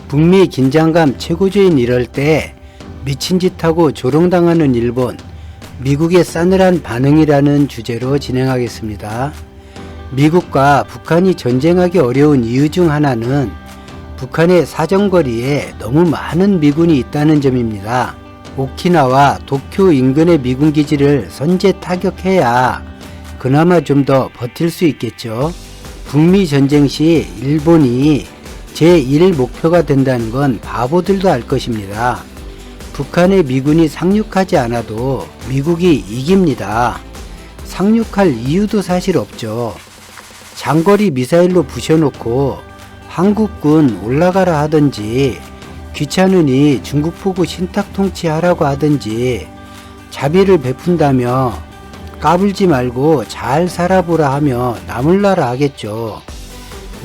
북미 긴장감 최고조인 이럴 때 미친 짓하고 조롱당하는 일본, 미국의 싸늘한 반응이라는 주제로 진행하겠습니다. 미국과 북한이 전쟁하기 어려운 이유 중 하나는 북한의 사정거리에 너무 많은 미군이 있다는 점입니다. 오키나와 도쿄 인근의 미군 기지를 선제 타격해야 그나마 좀 더 버틸 수 있겠죠. 북미 전쟁 시 일본이 제1 목표가 된다는 건 바보들도 알 것입니다. 북한의 미군이 상륙하지 않아도 미국이 이깁니다. 상륙할 이유도 사실 없죠. 장거리 미사일로 부셔놓고 한국군 올라가라 하든지 귀찮으니 중국포구 신탁 통치하라고 하든지 자비를 베푼다며 까불지 말고 잘 살아보라 하며 나몰라라 하겠죠.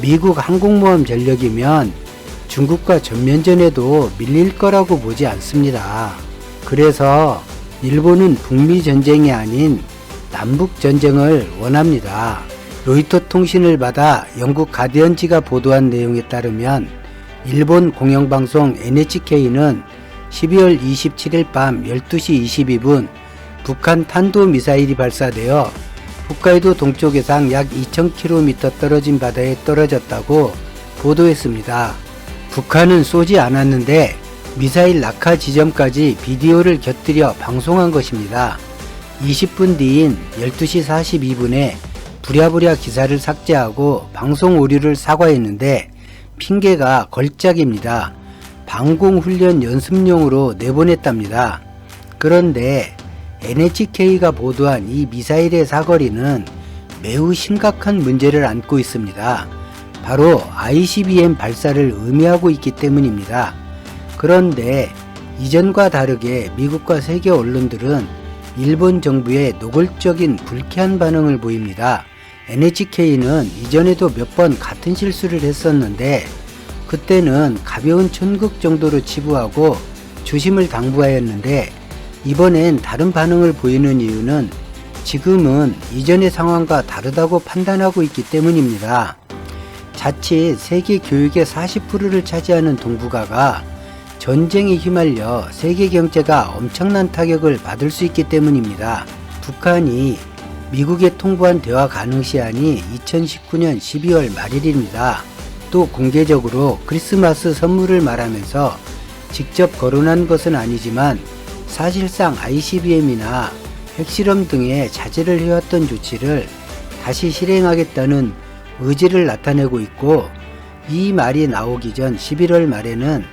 미국 항공모함 전력이면 중국과 전면전에도 밀릴 거라고 보지 않습니다. 그래서 일본은 북미 전쟁이 아닌 남북 전쟁을 원합니다. 로이터 통신을 받아 영국 가디언지가 보도한 내용에 따르면 일본 공영방송 NHK는 12월 27일 밤 12시 22분 북한 탄도미사일이 발사되어 홋카이도 동쪽해상 약 2000km 떨어진 바다에 떨어졌다고 보도했습니다. 북한은 쏘지 않았는데 미사일 낙하 지점까지 비디오를 곁들여 방송한 것입니다. 20분 뒤인 12시 42분에 부랴부랴 기사를 삭제하고 방송 오류를 사과했는데 핑계가 걸작입니다. 방공훈련 연습용으로 내보냈답니다. 그런데 NHK가 보도한 이 미사일의 사거리는 매우 심각한 문제를 안고 있습니다. 바로 ICBM 발사를 의미하고 있기 때문입니다. 그런데 이전과 다르게 미국과 세계 언론들은 일본 정부의 노골적인 불쾌한 반응을 보입니다. NHK는 이전에도 몇 번 같은 실수를 했었는데 그때는 가벼운 천극 정도로 치부하고 조심을 당부하였는데 이번엔 다른 반응을 보이는 이유는 지금은 이전의 상황과 다르다고 판단하고 있기 때문입니다. 자칫 세계 교육의 40%를 차지하는 동북아가 전쟁에 휘말려 세계 경제가 엄청난 타격을 받을 수 있기 때문입니다. 북한이 미국에 통보한 대화 가능 시한이 2019년 12월 말일입니다. 또 공개적으로 크리스마스 선물을 말하면서 직접 거론한 것은 아니지만 사실상 ICBM이나 핵실험 등의 자제를 해왔던 조치를 다시 실행하겠다는 의지를 나타내고 있고 이 말이 나오기 전 11월 말에는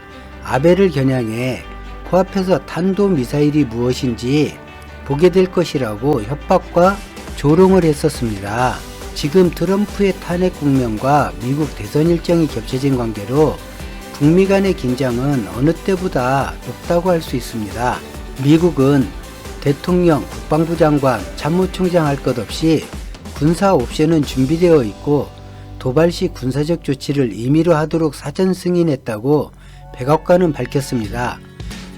아베를 겨냥해 코앞에서 탄도미사일이 무엇인지 보게 될 것이라고 협박과 조롱을 했었습니다. 지금 트럼프의 탄핵 국면과 미국 대선 일정이 겹쳐진 관계로 북미 간의 긴장은 어느 때보다 높다고 할 수 있습니다. 미국은 대통령, 국방부 장관, 참모총장 할 것 없이 군사 옵션은 준비되어 있고 도발 시 군사적 조치를 임의로 하도록 사전 승인했다고 백악관은 밝혔습니다.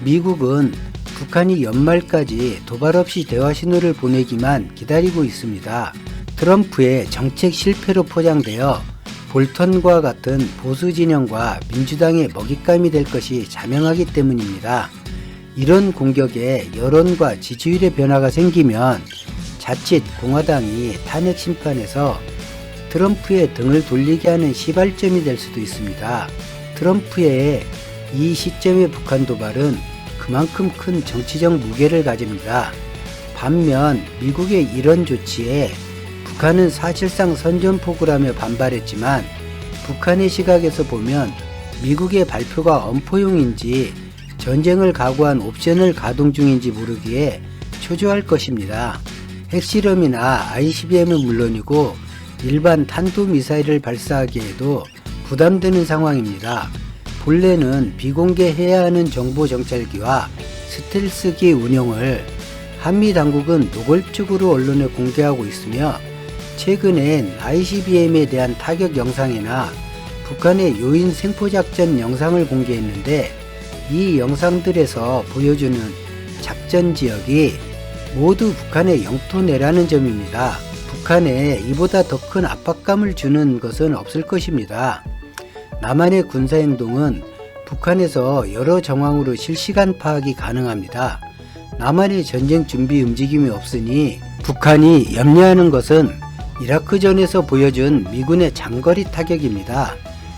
미국은 북한이 연말까지 도발 없이 대화 신호를 보내기만 기다리고 있습니다. 트럼프의 정책 실패로 포장되어 볼턴과 같은 보수 진영과 민주당의 먹잇감이 될 것이 자명하기 때문입니다. 이런 공격에 여론과 지지율의 변화가 생기면 자칫 공화당이 탄핵 심판에서 트럼프의 등을 돌리게 하는 시발점이 될 수도 있습니다. 트럼프의 이 시점의 북한 도발은 그만큼 큰 정치적 무게를 가집니다. 반면 미국의 이런 조치에 북한은 사실상 선전포고라며 반발했지만 북한의 시각에서 보면 미국의 발표가 엄포용인지 전쟁을 각오한 옵션을 가동 중인지 모르기에 초조할 것입니다. 핵실험이나 ICBM은 물론이고 일반 탄도미사일을 발사하기에도 부담되는 상황입니다. 본래는 비공개해야 하는 정보정찰기와 스텔스기 운용을 한미 당국은 노골적으로 언론에 공개하고 있으며 최근엔 ICBM에 대한 타격 영상이나 북한의 요인 생포작전 영상을 공개했는데 이 영상들에서 보여주는 작전 지역이 모두 북한의 영토 내라는 점입니다. 북한에 이보다 더 큰 압박감을 주는 것은 없을 것입니다. 남한의 군사행동은 북한에서 여러 정황으로 실시간 파악이 가능합니다. 남한의 전쟁 준비 움직임이 없으니 북한이 염려하는 것은 이라크전에서 보여준 미군의 장거리 타격입니다.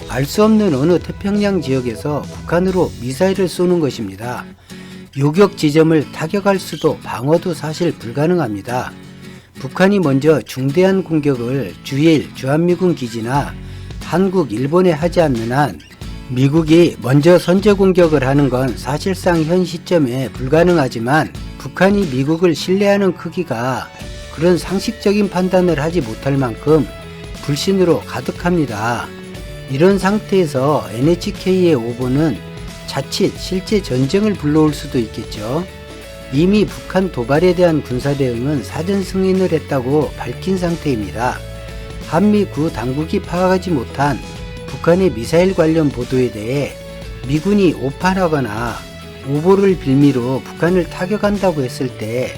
알 수 없는 어느 태평양 지역에서 북한으로 미사일을 쏘는 것입니다. 요격 지점을 타격할 수도 방어도 사실 불가능합니다. 북한이 먼저 중대한 공격을 주일 주한미군 기지나 한국, 일본에 하지 않는 한 미국이 먼저 선제 공격을 하는 건 사실상 현 시점에 불가능하지만 북한이 미국을 신뢰하는 크기가 그런 상식적인 판단을 하지 못할 만큼 불신으로 가득합니다. 이런 상태에서 NHK의 오보는 자칫 실제 전쟁을 불러올 수도 있겠죠. 이미 북한 도발에 대한 군사 대응은 사전 승인을 했다고 밝힌 상태입니다. 한미 구 당국이 파악하지 못한 북한의 미사일 관련 보도에 대해 미군이 오판하거나 오보를 빌미로 북한을 타격한다고 했을 때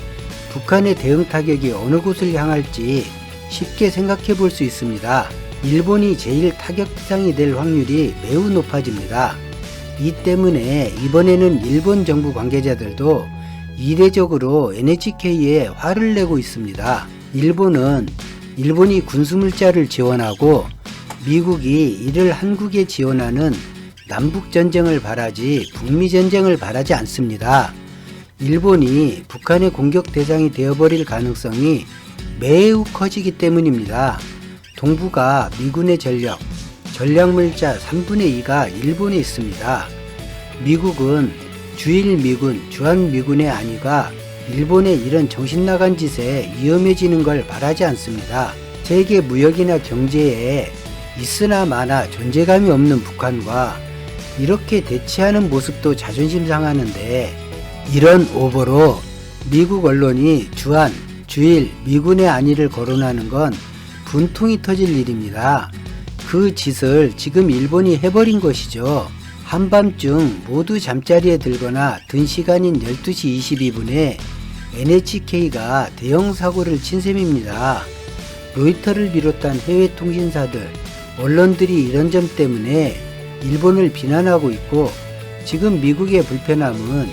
북한의 대응 타격이 어느 곳을 향할지 쉽게 생각해 볼 수 있습니다. 일본이 제일 타격 대상이 될 확률이 매우 높아집니다. 이 때문에 이번에는 일본 정부 관계자들도 이례적으로 NHK에 화를 내고 있습니다. 일본이 군수물자를 지원하고 미국이 이를 한국에 지원하는 남북전쟁을 바라지 북미전쟁을 바라지 않습니다. 일본이 북한의 공격 대상이 되어버릴 가능성이 매우 커지기 때문입니다. 동북아 미군의 전략물자 3분의 2가 일본에 있습니다. 미국은 주일 미군, 주한 미군의 안위가 일본의 이런 정신나간 짓에 위험해지는 걸 바라지 않습니다. 세계 무역이나 경제에 있으나 마나 존재감이 없는 북한과 이렇게 대치하는 모습도 자존심 상하는데 이런 오보로 미국 언론이 주한, 주일 미군의 안위를 거론하는 건 분통이 터질 일입니다. 그 짓을 지금 일본이 해버린 것이죠. 한밤중 모두 잠자리에 들거나 든 시간인 12시 22분에 NHK가 대형 사고를 친 셈입니다. 로이터를 비롯한 해외 통신사들, 언론들이 이런 점 때문에 일본을 비난하고 있고 지금 미국의 불편함은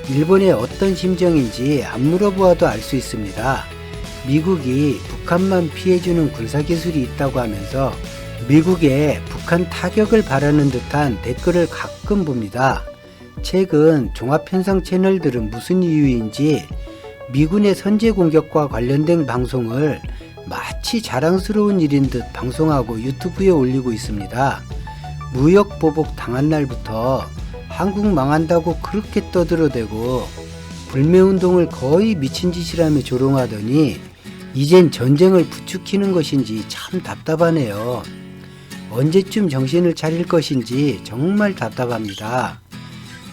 일본의 어떤 심정인지 안 물어보아도 알 수 있습니다. 미국이 북한만 피해주는 군사기술이 있다고 하면서 미국의 북한 타격을 바라는 듯한 댓글을 가끔 봅니다. 최근 종합편성 채널들은 무슨 이유인지 미군의 선제 공격과 관련된 방송을 마치 자랑스러운 일인 듯 방송하고 유튜브에 올리고 있습니다. 무역 보복 당한 날부터 한국 망한다고 그렇게 떠들어대고 불매운동을 거의 미친 짓이라며 조롱하더니 이젠 전쟁을 부추기는 것인지 참 답답하네요. 언제쯤 정신을 차릴 것인지 정말 답답합니다.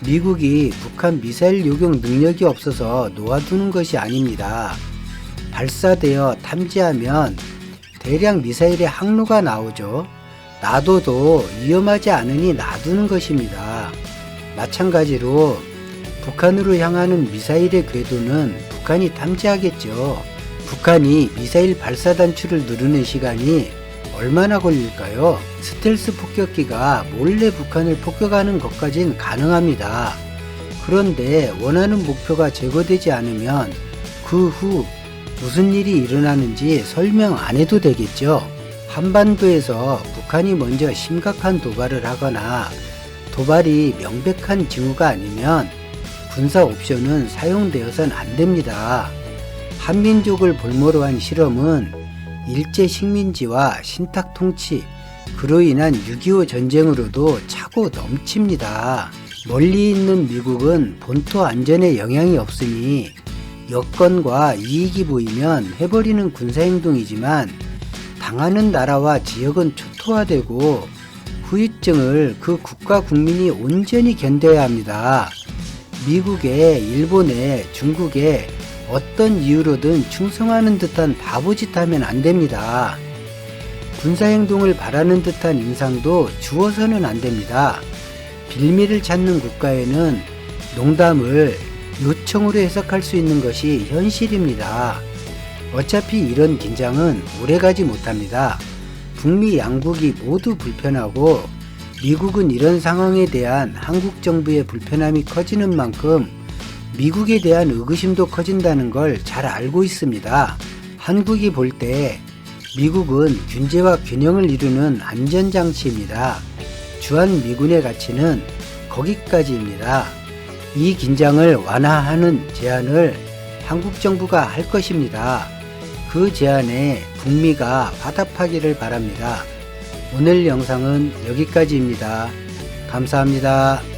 미국이 북한 미사일 요격 능력이 없어서 놓아두는 것이 아닙니다. 발사되어 탐지하면 대량 미사일의 항로가 나오죠. 놔둬도 위험하지 않으니 놔두는 것입니다. 마찬가지로 북한으로 향하는 미사일의 궤도는 북한이 탐지하겠죠. 북한이 미사일 발사 단추를 누르는 시간이 얼마나 걸릴까요? 스텔스 폭격기가 몰래 북한을 폭격하는 것까진 가능합니다. 그런데 원하는 목표가 제거되지 않으면 그 후 무슨 일이 일어나는지 설명 안 해도 되겠죠. 한반도에서 북한이 먼저 심각한 도발을 하거나 도발이 명백한 징후가 아니면 군사 옵션은 사용되어선 안 됩니다. 한민족을 볼모로 한 실험은 일제 식민지와 신탁 통치, 그로 인한 6.25 전쟁으로도 차고 넘칩니다. 멀리 있는 미국은 본토 안전에 영향이 없으니 여건과 이익이 보이면 해버리는 군사행동이지만 당하는 나라와 지역은 초토화되고 후유증을 그 국가 국민이 온전히 견뎌야 합니다. 미국에, 일본에, 중국에 어떤 이유로든 충성하는 듯한 바보짓 하면 안 됩니다. 군사행동을 바라는 듯한 인상도 주어서는 안 됩니다. 빌미를 찾는 국가에는 농담을 요청으로 해석할 수 있는 것이 현실입니다. 어차피 이런 긴장은 오래가지 못합니다. 북미 양국이 모두 불편하고 미국은 이런 상황에 대한 한국 정부의 불편함이 커지는 만큼 미국에 대한 의구심도 커진다는 걸 잘 알고 있습니다. 한국이 볼 때 미국은 균제와 균형을 이루는 안전장치입니다. 주한미군의 가치는 거기까지입니다. 이 긴장을 완화하는 제안을 한국 정부가 할 것입니다. 그 제안에 북미가 화답하기를 바랍니다. 오늘 영상은 여기까지입니다. 감사합니다.